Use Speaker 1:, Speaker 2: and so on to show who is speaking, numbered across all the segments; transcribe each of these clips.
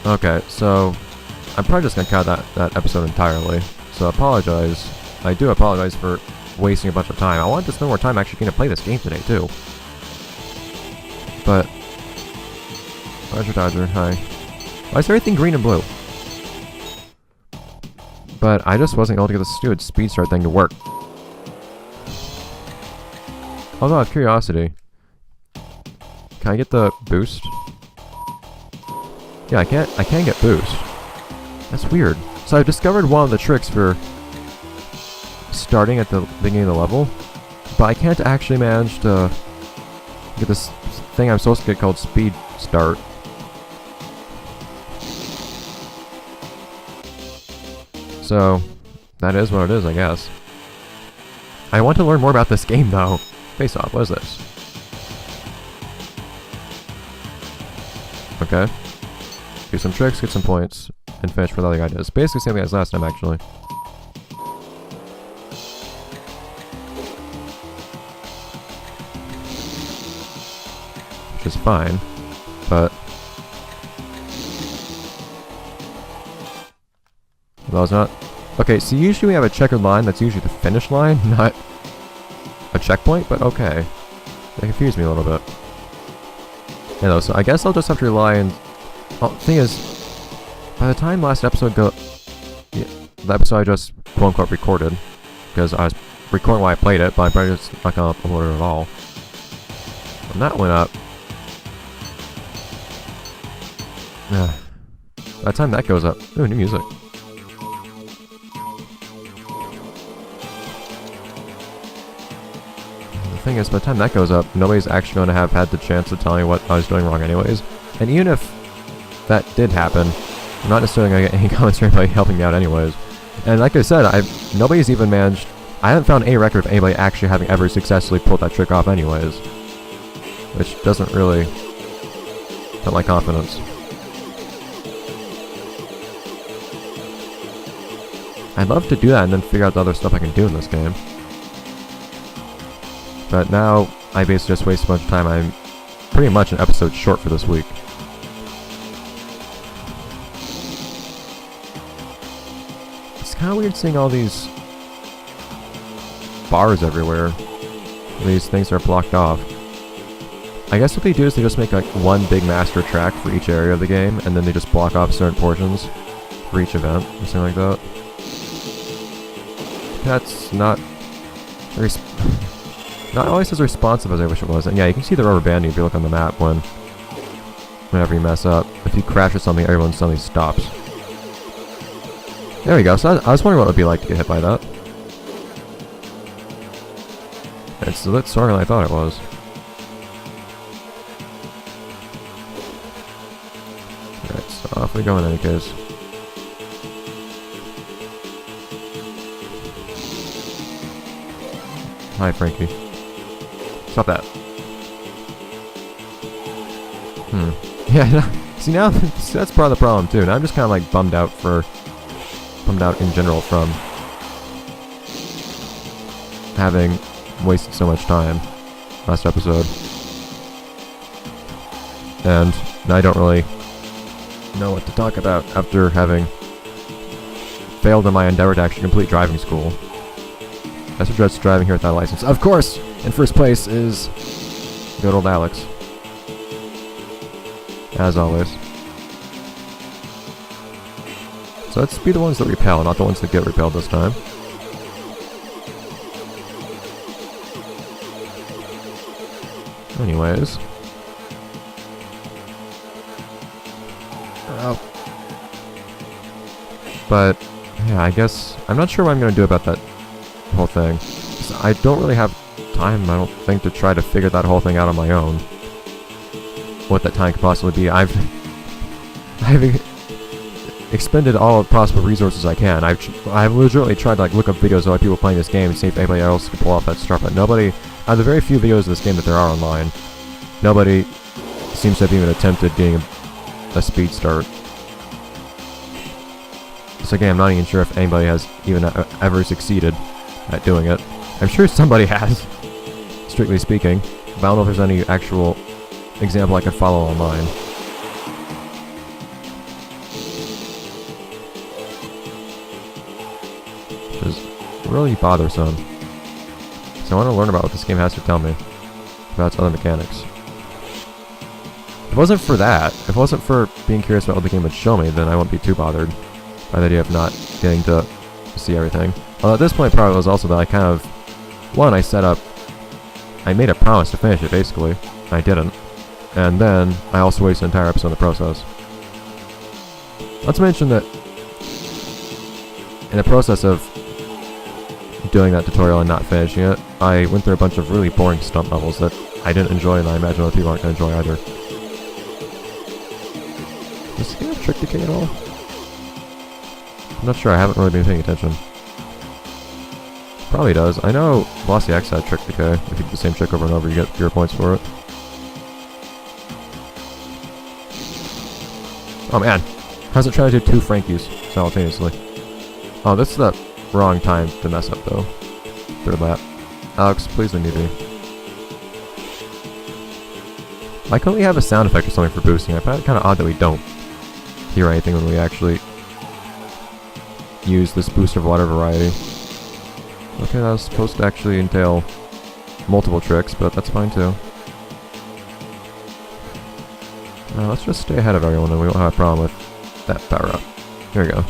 Speaker 1: Okay, so I'm probably just gonna cut that episode entirely. So apologize. I do apologize for wasting a bunch of time. I wanted to spend more time actually getting to play this game today too. But Roger Dodger, hi. Why is everything green and blue? But I just wasn't able to get this stupid speed start thing to work. Although, out of curiosity, can I get the boost? Yeah, I can get boost. That's weird. So I've discovered one of the tricks for starting at the beginning of the level, but I can't actually manage to get this thing I'm supposed to get called speed start. So, that is what it is, I guess. I want to learn more about this game, though. Face off, what is this? Okay. Do some tricks, get some points, and finish what the other guy does. Basically, same thing as last time, actually. Which is fine, but that was not... Okay, so usually we have a checkered line, that's usually the finish line, not a checkpoint, but okay. That confused me a little bit. Yeah, though, so I guess I'll just have to rely on... Well, the thing is, by the time last episode yeah, the episode I just quote-unquote recorded, because I was recording while I played it, but I'm probably just not gonna upload it at all. When that went up... Yeah. By the time that goes up... Ooh, new music. The thing is, by the time that goes up, nobody's actually going to have had the chance to tell me what I was doing wrong anyways. And even if that did happen, I'm not necessarily going to get any comments from anybody helping me out anyways. And like I said, nobody's even managed... I haven't found any record of anybody actually having ever successfully pulled that trick off anyways. Which doesn't really put my confidence. I'd love to do that and then figure out the other stuff I can do in this game. But now, I basically just waste a bunch of time. I'm pretty much an episode short for this week. It's kind of weird seeing all these bars everywhere. These things are blocked off. I guess what they do is they just make like one big master track for each area of the game, and then they just block off certain portions for each event, or something like that. That's not very... Not always as responsive as I wish it was. And yeah, you can see the rubber banding if you look on the map whenever you mess up. If you crash or something, everyone suddenly stops. There we go. So I was wondering what it would be like to get hit by that. It's a bit stronger than I thought it was. Alright, so off we go in any case. Hi, Frankie. Stop that. Yeah, see now, that's part of the problem too. Now I'm just kind of like bummed out in general from having wasted so much time last episode. And I don't really know what to talk about after having failed in my endeavor to actually complete driving school. That's what dreads driving here without a license. Of course, in first place is good old Alex. As always. So let's be the ones that repel, not the ones that get repelled this time. Anyways. But, yeah, I guess... I'm not sure what I'm going to do about that whole thing. I don't really have time, I don't think, to try to figure that whole thing out on my own. What that time could possibly be. I've expended all possible resources I can. I've legitimately tried to like look up videos of other people playing this game and see if anybody else can pull off that stuff, but nobody, out of the very few videos of this game that there are online, nobody seems to have even attempted getting a speed start. So again, I'm not even sure if anybody has even ever succeeded at doing it. I'm sure somebody has, strictly speaking, but I don't know if there's any actual example I could follow online. is really bothersome. So I want to learn about what this game has to tell me about its other mechanics. If it wasn't for that, if it wasn't for being curious about what the game would show me, then I wouldn't be too bothered by the idea of not getting to see everything. Although at this point probably was also that I kind of, one, I made a promise to finish it basically, I didn't, and then I also wasted an entire episode in the process. Let's mention that in the process of doing that tutorial and not finishing it, I went through a bunch of really boring stunt levels that I didn't enjoy, and I imagine other people aren't going to enjoy either. Does this game have trick decay at all? I'm not sure, I haven't really been paying attention. Probably does. I know Velocity X had trick decay. If you do the same trick over and over, you get fewer points for it. Oh man, how's it trying to do 2 Frankies simultaneously? Oh, this is the wrong time to mess up though. Third lap. Alex, please leave me be. Why couldn't we have a sound effect or something for boosting? I find it kind of odd that we don't hear anything when we actually use this booster of water variety. Okay, that was supposed to actually entail multiple tricks, but that's fine too. Let's just stay ahead of everyone and we won't have a problem with that power up. Here we go.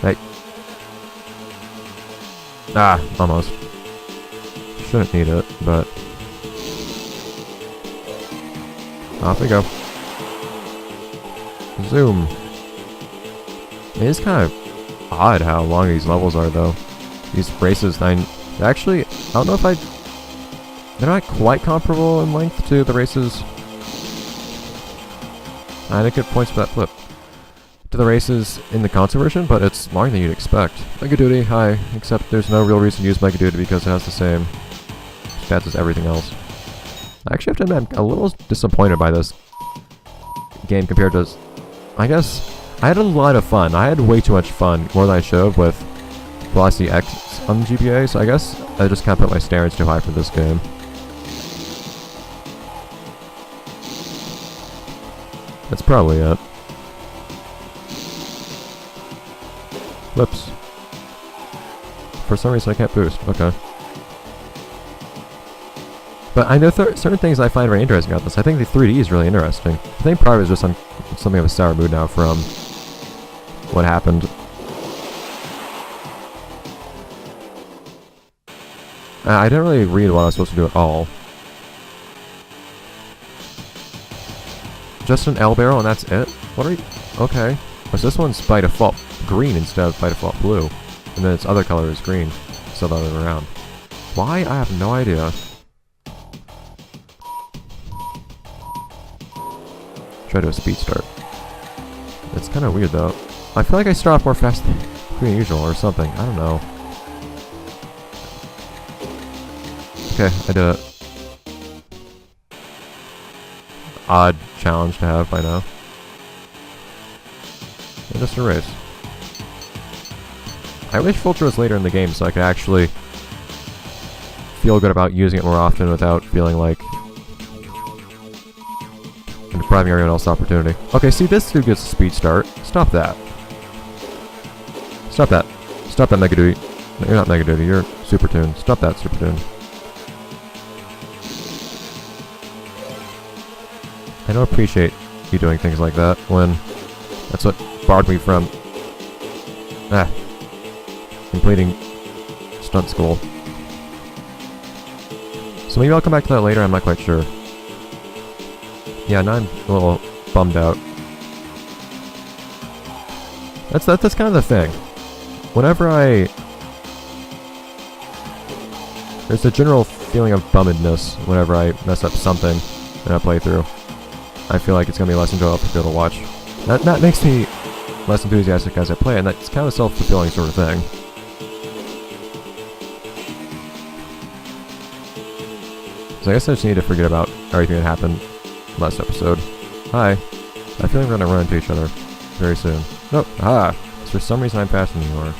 Speaker 1: Hey. Ah, almost. Shouldn't need it, but off we go. Zoom. It is kind of odd how long these levels are, though. These races, actually, I don't know if they're not quite comparable in length to the races. I didn't get points for that flip. To the races in the console version, but it's longer than you'd expect. Mega Duty, hi, except there's no real reason to use Mega Duty because it has the same stats as everything else. I actually have to admit, I'm a little disappointed by this game compared to, I guess, I had a lot of fun. I had way too much fun, more than I should have, with Velocity X on GBA, so I guess I just kind of put my standards too high for this game. That's probably it. Whoops. For some reason I can't boost. Okay. But I know certain things I find very interesting about this. I think the 3D is really interesting. I think part of it is just on something of a sour mood now from what happened. I didn't really read what I was supposed to do at all. Just an L barrel and that's it? What are you... Okay. So this one's by default green instead of by default blue. And then its other color is green. So the other way around. Why? I have no idea. Try to do a speed start. It's kind of weird though. I feel like I start off more fast than usual or something. I don't know. Okay, I did it. Odd challenge to have by now. And just a race. I wish Vulture was later in the game so I could actually feel good about using it more often without feeling like I'm depriving everyone else the opportunity. Okay, see, this dude gets a speed start. Stop that. Stop that. Stop that, Mega Duty. No, you're not Mega Duty, you're Super Tune. Stop that, Super Tune. I don't appreciate you doing things like that when that's what barred me from completing stunt school. So maybe I'll come back to that later, I'm not quite sure. Yeah, now I'm a little bummed out. That's kind of the thing. Whenever there's a general feeling of bummedness whenever I mess up something in a playthrough. I feel like it's going to be less enjoyable for people to watch. That makes me less enthusiastic as I play, and that's kind of a self-fulfilling sort of thing. So I guess I just need to forget about everything that happened last episode. Hi. I feel like we're going to run into each other very soon. Nope. Ah. For some reason I'm faster than you are.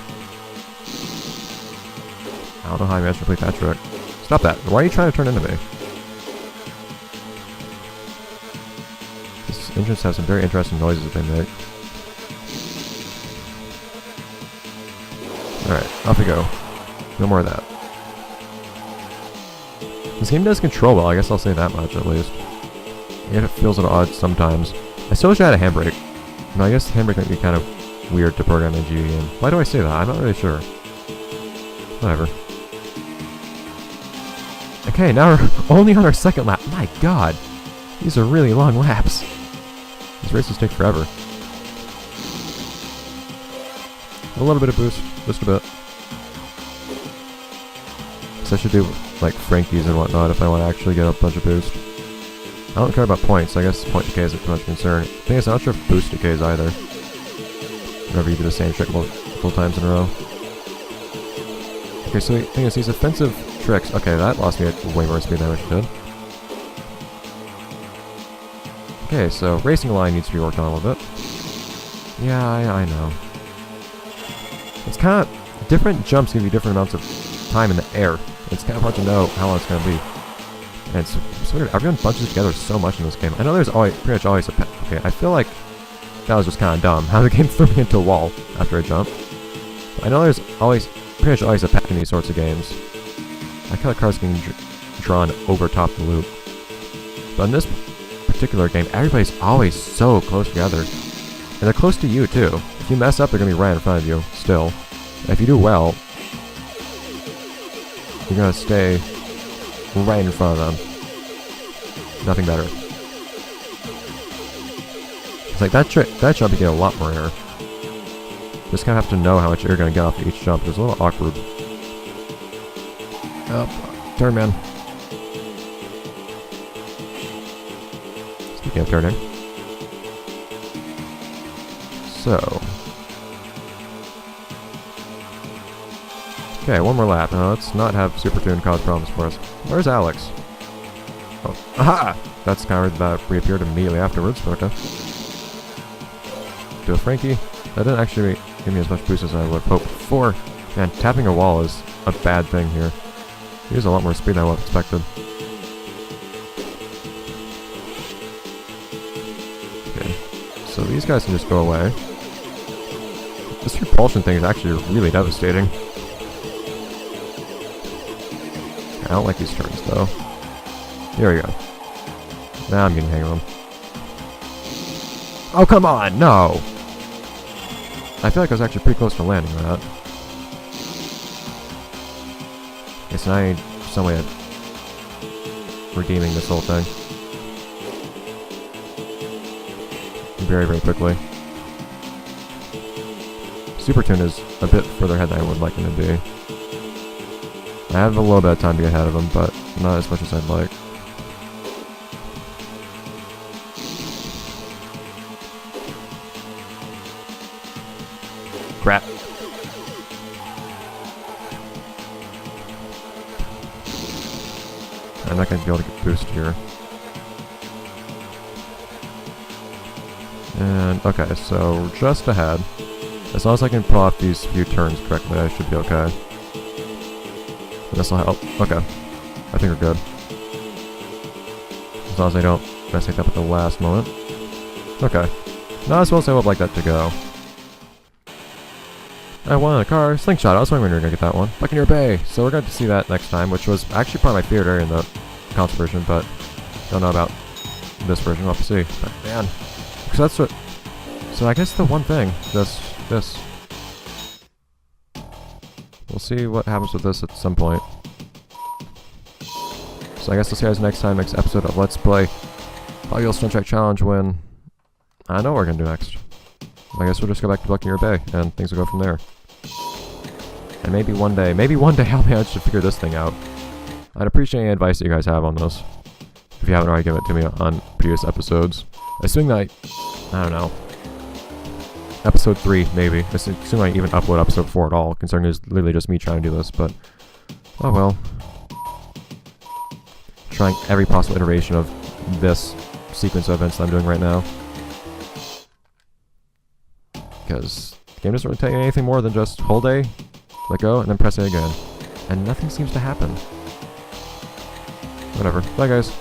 Speaker 1: I don't know how I managed to complete that trick. Stop that. Why are you trying to turn into me? This entrance has some very interesting noises that they make. Alright, off we go. No more of that. This game does control well, I guess I'll say that much at least. Yet it feels a little odd sometimes. I still wish I had a handbrake. No, I guess handbrake might be kind of weird to program in a GBA game. Why do I say that? I'm not really sure. Whatever. Okay, now we're only on our second lap. My god! These are really long laps. These races take forever. A little bit of boost. Just a bit. So I should do like Frankies and whatnot if I want to actually get a bunch of boost. I don't care about points, I guess point decay isn't too much concern. Thing is, I'm not sure if boost decays either. Whenever you do the same trick multiple times in a row. Okay, so the thing is, these offensive tricks... Okay, that lost me at way more speed than I wish it did. Okay, so racing line needs to be worked on a little bit. Yeah, I know. It's kind of... Different jumps give you different amounts of time in the air. It's kind of hard to know how long it's going to be. And it's sort of, everyone bunches together so much in this game. I know there's always, pretty much always a okay, I feel like that was just kind of dumb, how the game threw me into a wall after a jump. But I know there's always, pretty much always a pack in these sorts of games. I feel like cars getting drawn over top the loop. But in this particular game, everybody's always so close together. And they're close to you, too. If you mess up, they're going to be right in front of you, still. And if you do well, you're going to stay right in front of them. Nothing better. It's like that jump you get a lot more air. Just kind of have to know how much air you're going to get off each jump. It's a little awkward. Oh, turn, man. Speaking of turning. So. Okay, one more lap. Now let's not have Super Tune cause problems for us. Where's Alex? Oh, aha! That's kind of that reappeared immediately afterwards, but okay. Do a Frankie. That didn't actually give me as much boost as I would have hoped for. Man, tapping a wall is a bad thing here. Use a lot more speed than I would have expected. Okay, so these guys can just go away. This repulsion thing is actually really devastating. I don't like these turns, though. Here we go. Now I'm getting the hang of them. Oh, come on! No! I feel like I was actually pretty close to landing that. Okay, so now I need some way of redeeming this whole thing. Very, very quickly. Super Tune is a bit further ahead than I would like him to be. I have a little bit of time to get ahead of him, but not as much as I'd like. Crap. I'm not going to be able to get boost here. And, okay, so just ahead. As long as I can pull off these few turns correctly, I should be okay. This will help. Okay. I think we're good. As long as I don't mess it up at the last moment. Okay. Not as well as I would like that to go. I won a car. Slingshot. I was wondering when we were going to get that one. Buccaneer Bay. So we're going to see that next time, which was actually part of my favorite area in the console version, but don't know about this version. We'll have to see. But man. Because that's what... So I guess the one thing, this. We'll see what happens with this at some point. So I guess we'll see you guys next time, next episode of Let's Play Audio Stunt Track Challenge when... I know what we're going to do next. I guess we'll just go back to Buccaneer Bay, and things will go from there. And maybe one day I'll manage to figure this thing out. I'd appreciate any advice that you guys have on this. If you haven't already given it to me on previous episodes. Assuming that I don't know. Episode 3, maybe. Assuming I even upload episode 4 at all, considering it's literally just me trying to do this, but... Oh well. Trying every possible iteration of this sequence of events that I'm doing right now. Because the game doesn't really tell you anything more than just hold A, let go, and then press A again. And nothing seems to happen. Whatever. Bye guys.